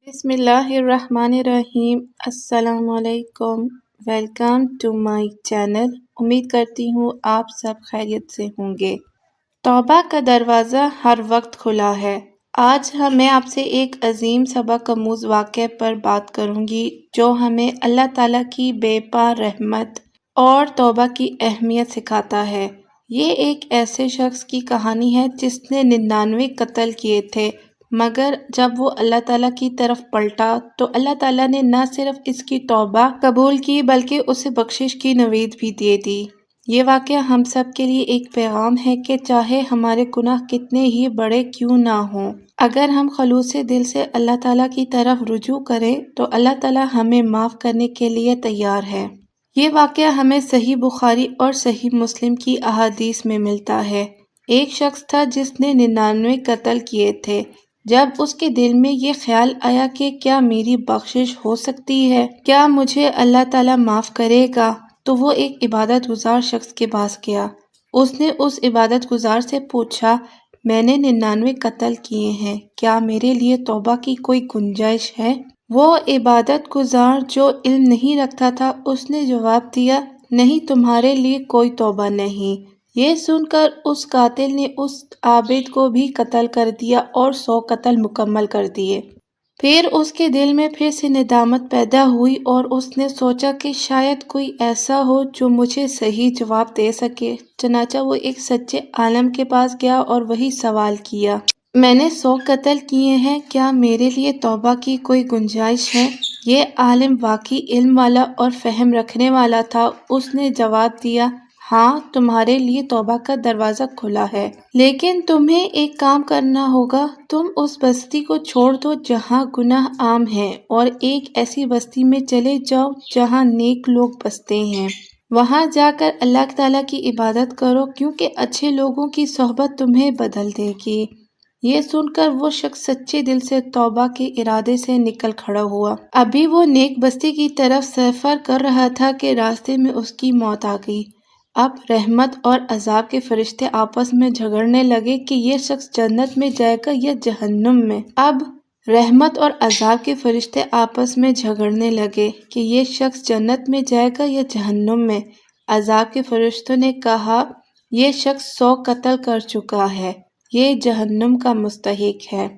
بسم اللہ الرحمن الرحیم۔ السلام علیکم، ویلکم ٹو مائی چینل۔ امید کرتی ہوں آپ سب خیریت سے ہوں گے۔ توبہ کا دروازہ ہر وقت کھلا ہے۔ آج میں آپ سے ایک عظیم سبق آموز واقعے پر بات کروں گی جو ہمیں اللہ تعالیٰ کی بے پار رحمت اور توبہ کی اہمیت سکھاتا ہے۔ یہ ایک ایسے شخص کی کہانی ہے جس نے 99 قتل کیے تھے، مگر جب وہ اللہ تعالیٰ کی طرف پلٹا تو اللہ تعالیٰ نے نہ صرف اس کی توبہ قبول کی بلکہ اسے بخشش کی نوید بھی دے دی۔ یہ واقعہ ہم سب کے لیے ایک پیغام ہے کہ چاہے ہمارے گناہ کتنے ہی بڑے کیوں نہ ہوں، اگر ہم خلوص دل سے اللہ تعالیٰ کی طرف رجوع کریں تو اللہ تعالیٰ ہمیں معاف کرنے کے لیے تیار ہے۔ یہ واقعہ ہمیں صحیح بخاری اور صحیح مسلم کی احادیث میں ملتا ہے۔ ایک شخص تھا جس نے 99 قتل کیے تھے۔ جب اس کے دل میں یہ خیال آیا کہ کیا میری بخشش ہو سکتی ہے، کیا مجھے اللہ تعالیٰ معاف کرے گا، تو وہ ایک عبادت گزار شخص کے پاس گیا۔ اس نے اس عبادت گزار سے پوچھا، میں نے 99 قتل کیے ہیں، کیا میرے لیے توبہ کی کوئی گنجائش ہے؟ وہ عبادت گزار جو علم نہیں رکھتا تھا، اس نے جواب دیا، نہیں، تمہارے لیے کوئی توبہ نہیں۔ یہ سن کر اس قاتل نے اس عابد کو بھی قتل کر دیا اور 100 قتل مکمل کر دیے۔ پھر اس کے دل میں پھر سے ندامت پیدا ہوئی اور اس نے سوچا کہ شاید کوئی ایسا ہو جو مجھے صحیح جواب دے سکے۔ چنانچہ وہ ایک سچے عالم کے پاس گیا اور وہی سوال کیا، میں نے 100 قتل کیے ہیں، کیا میرے لیے توبہ کی کوئی گنجائش ہے؟ یہ عالم واقعی علم والا اور فہم رکھنے والا تھا۔ اس نے جواب دیا، ہاں، تمہارے لیے توبہ کا دروازہ کھلا ہے، لیکن تمہیں ایک کام کرنا ہوگا، تم اس بستی کو چھوڑ دو جہاں گناہ عام ہیں اور ایک ایسی بستی میں چلے جاؤ جہاں نیک لوگ بستے ہیں۔ وہاں جا کر اللہ تعالیٰ کی عبادت کرو کیونکہ اچھے لوگوں کی صحبت تمہیں بدل دے گی۔ یہ سن کر وہ شخص سچے دل سے توبہ کے ارادے سے نکل کھڑا ہوا۔ ابھی وہ نیک بستی کی طرف سفر کر رہا تھا کہ راستے میں اس کی موت آ گئی۔ اب رحمت اور عذاب کے فرشتے آپس میں جھگڑنے لگے کہ یہ شخص جنت میں جائے گا یا جہنم میں۔ اب رحمت اور عذاب کے فرشتے آپس میں جھگڑنے لگے کہ یہ شخص جنت میں جائے گا یا جہنم میں۔ عذاب کے فرشتوں نے کہا، یہ شخص 100 قتل کر چکا ہے، یہ جہنم کا مستحق ہے۔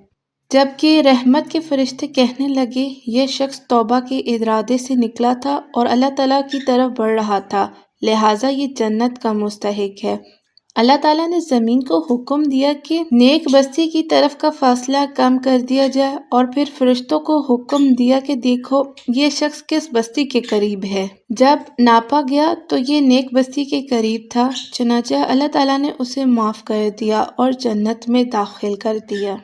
جبکہ رحمت کے فرشتے کہنے لگے، یہ شخص توبہ کے ارادے سے نکلا تھا اور اللہ تعالیٰ کی طرف بڑھ رہا تھا، لہٰذا یہ جنت کا مستحق ہے۔ اللہ تعالیٰ نے زمین کو حکم دیا کہ نیک بستی کی طرف کا فاصلہ کم کر دیا جائے اور پھر فرشتوں کو حکم دیا کہ دیکھو یہ شخص کس بستی کے قریب ہے۔ جب ناپا گیا تو یہ نیک بستی کے قریب تھا، چنانچہ اللہ تعالیٰ نے اسے معاف کر دیا اور جنت میں داخل کر دیا۔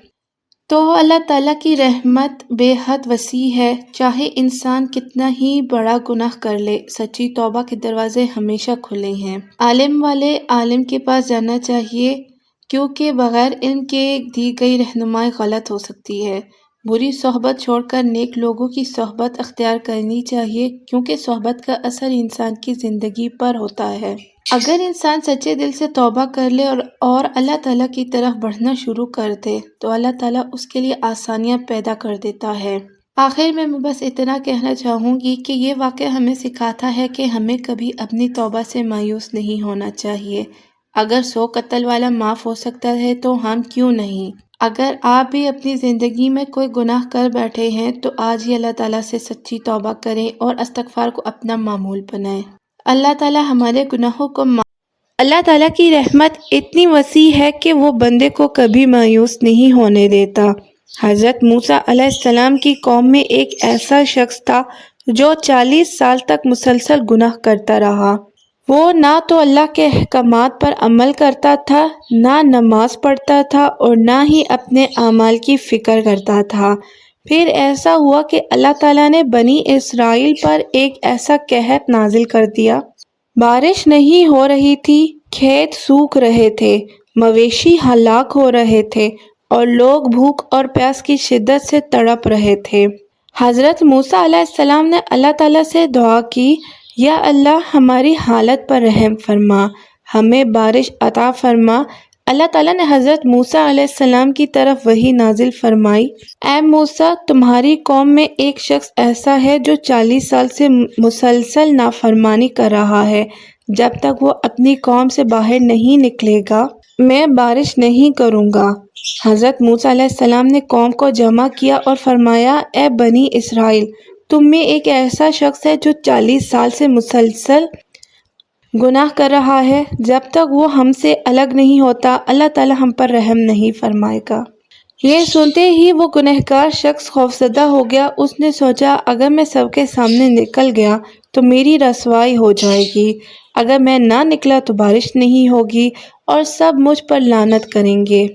تو اللہ تعالیٰ کی رحمت بے حد وسیع ہے، چاہے انسان کتنا ہی بڑا گناہ کر لے، سچی توبہ کے دروازے ہمیشہ کھلے ہیں۔ عالم والے عالم کے پاس جانا چاہیے کیونکہ بغیر علم کے دی گئی رہنمائی غلط ہو سکتی ہے۔ بری صحبت چھوڑ کر نیک لوگوں کی صحبت اختیار کرنی چاہیے کیونکہ صحبت کا اثر انسان کی زندگی پر ہوتا ہے۔ اگر انسان سچے دل سے توبہ کر لے اور اللہ تعالیٰ کی طرف بڑھنا شروع کر دے تو اللہ تعالیٰ اس کے لیے آسانیاں پیدا کر دیتا ہے۔ آخر میں بس اتنا کہنا چاہوں گی کہ یہ واقعہ ہمیں سکھاتا ہے کہ ہمیں کبھی اپنی توبہ سے مایوس نہیں ہونا چاہیے۔ اگر 100 قتل والا معاف ہو سکتا ہے تو ہم کیوں نہیں؟ اگر آپ بھی اپنی زندگی میں کوئی گناہ کر بیٹھے ہیں تو آج ہی اللہ تعالیٰ سے سچی توبہ کریں اور استغفار کو اپنا معمول بنائیں۔ اللہ تعالیٰ ہمارے گناہوں کو اللہ تعالیٰ کی رحمت اتنی وسیع ہے کہ وہ بندے کو کبھی مایوس نہیں ہونے دیتا۔ حضرت موسیٰ علیہ السلام کی قوم میں ایک ایسا شخص تھا جو 40 سال تک مسلسل گناہ کرتا رہا۔ وہ نہ تو اللہ کے احکامات پر عمل کرتا تھا، نہ نماز پڑھتا تھا اور نہ ہی اپنے اعمال کی فکر کرتا تھا۔ پھر ایسا ہوا کہ اللہ تعالیٰ نے بنی اسرائیل پر ایک ایسا قحط نازل کر دیا، بارش نہیں ہو رہی تھی، کھیت سوکھ رہے تھے، مویشی ہلاک ہو رہے تھے اور لوگ بھوک اور پیاس کی شدت سے تڑپ رہے تھے۔ حضرت موسیٰ علیہ السلام نے اللہ تعالیٰ سے دعا کی، یا اللہ ہماری حالت پر رحم فرما، ہمیں بارش عطا فرما۔ اللہ تعالیٰ نے حضرت موسیٰ علیہ السلام کی طرف وحی نازل فرمائی، اے موسیٰ، تمہاری قوم میں ایک شخص ایسا ہے جو 40 سال سے مسلسل نافرمانی کر رہا ہے، جب تک وہ اپنی قوم سے باہر نہیں نکلے گا میں بارش نہیں کروں گا۔ حضرت موسیٰ علیہ السلام نے قوم کو جمع کیا اور فرمایا، اے بنی اسرائیل، تم میں ایک ایسا شخص ہے جو 40 سال سے مسلسل گناہ کر رہا ہے، جب تک وہ ہم سے الگ نہیں ہوتا اللہ تعالیٰ ہم پر رحم نہیں فرمائے گا۔ یہ سنتے ہی وہ گنہگار شخص خوفزدہ ہو گیا۔ اس نے سوچا، اگر میں سب کے سامنے نکل گیا تو میری رسوائی ہو جائے گی، اگر میں نہ نکلا تو بارش نہیں ہوگی اور سب مجھ پر لعنت کریں گے،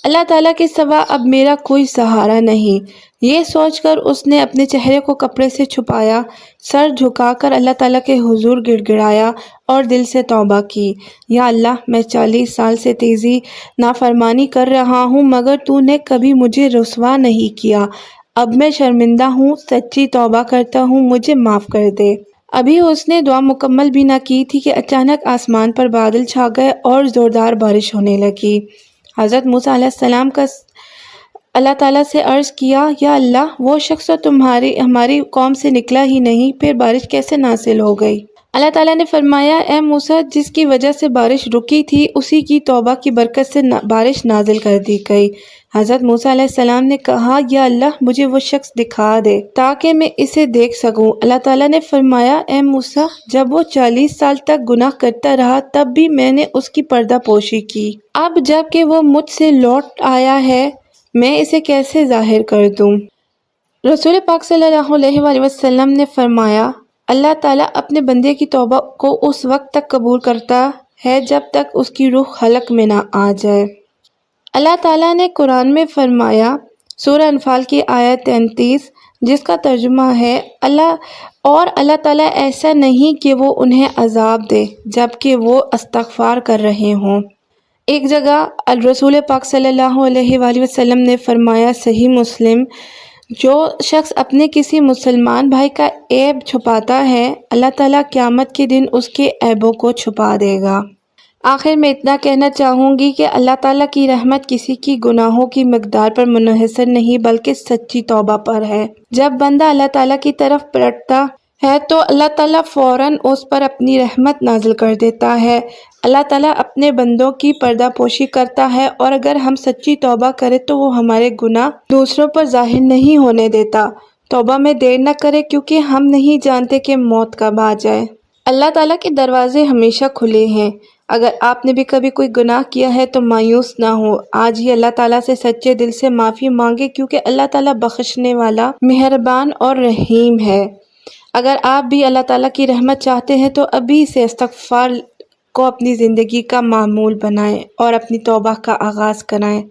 اللہ تعالیٰ کے سوا اب میرا کوئی سہارا نہیں۔ یہ سوچ کر اس نے اپنے چہرے کو کپڑے سے چھپایا، سر جھکا کر اللہ تعالیٰ کے حضور گڑ گڑایا اور دل سے توبہ کی، یا اللہ، میں 40 سال سے تیزی نافرمانی کر رہا ہوں مگر تو نے کبھی مجھے رسوا نہیں کیا، اب میں شرمندہ ہوں، سچی توبہ کرتا ہوں، مجھے معاف کر دے۔ ابھی اس نے دعا مکمل بھی نہ کی تھی کہ اچانک آسمان پر بادل چھا گئے اور زوردار بارش ہونے لگی۔ حضرت موسیٰ علیہ السلام کا اللہ تعالیٰ سے عرض کیا، یا اللہ، وہ شخص تو ہماری قوم سے نکلا ہی نہیں، پھر بارش کیسے نازل ہو گئی؟ اللہ تعالیٰ نے فرمایا، اے موسیٰ، جس کی وجہ سے بارش رکی تھی اسی کی توبہ کی برکت سے بارش نازل کر دی گئی۔ حضرت موسیٰ علیہ السلام نے کہا، یا اللہ، مجھے وہ شخص دکھا دے تاکہ میں اسے دیکھ سکوں۔ اللہ تعالیٰ نے فرمایا، اے موسیٰ، جب وہ 40 سال تک گناہ کرتا رہا تب بھی میں نے اس کی پردہ پوشی کی، اب جب کہ وہ مجھ سے لوٹ آیا ہے میں اسے کیسے ظاہر کر دوں؟ رسول پاک صلی اللہ علیہ وآلہ وسلم نے فرمایا، اللہ تعالیٰ اپنے بندے کی توبہ کو اس وقت تک قبول کرتا ہے جب تک اس کی روح خلق میں نہ آ جائے۔ اللہ تعالیٰ نے قرآن میں فرمایا، سورہ انفال کی آیت 33، جس کا ترجمہ ہے، اللہ تعالیٰ ایسا نہیں کہ وہ انہیں عذاب دے جبکہ وہ استغفار کر رہے ہوں۔ ایک جگہ رسول پاک صلی اللہ علیہ وآلہ وسلم نے فرمایا، صحیح مسلم، جو شخص اپنے کسی مسلمان بھائی کا عیب چھپاتا ہے اللہ تعالیٰ قیامت کے دن اس کے عیبوں کو چھپا دے گا۔ آخر میں اتنا کہنا چاہوں گی کہ اللہ تعالیٰ کی رحمت کسی کی گناہوں کی مقدار پر منحصر نہیں بلکہ سچی توبہ پر ہے۔ جب بندہ اللہ تعالیٰ کی طرف پلٹتا ہے تو اللہ تعالیٰ فوراً اس پر اپنی رحمت نازل کر دیتا ہے۔ اللہ تعالیٰ اپنے بندوں کی پردہ پوشی کرتا ہے اور اگر ہم سچی توبہ کریں تو وہ ہمارے گناہ دوسروں پر ظاہر نہیں ہونے دیتا۔ توبہ میں دیر نہ کرے کیونکہ ہم نہیں جانتے کہ موت کب آ جائے۔ اللہ تعالیٰ کے دروازے ہمیشہ کھلے ہیں۔ اگر آپ نے بھی کبھی کوئی گناہ کیا ہے تو مایوس نہ ہو، آج ہی اللہ تعالیٰ سے سچے دل سے معافی مانگے کیونکہ اللہ تعالیٰ بخشنے والا، مہربان اور رحیم ہے۔ اگر آپ بھی اللہ تعالیٰ کی رحمت چاہتے ہیں تو ابھی سے استغفار کو اپنی زندگی کا معمول بنائیں اور اپنی توبہ کا آغاز کرائیں۔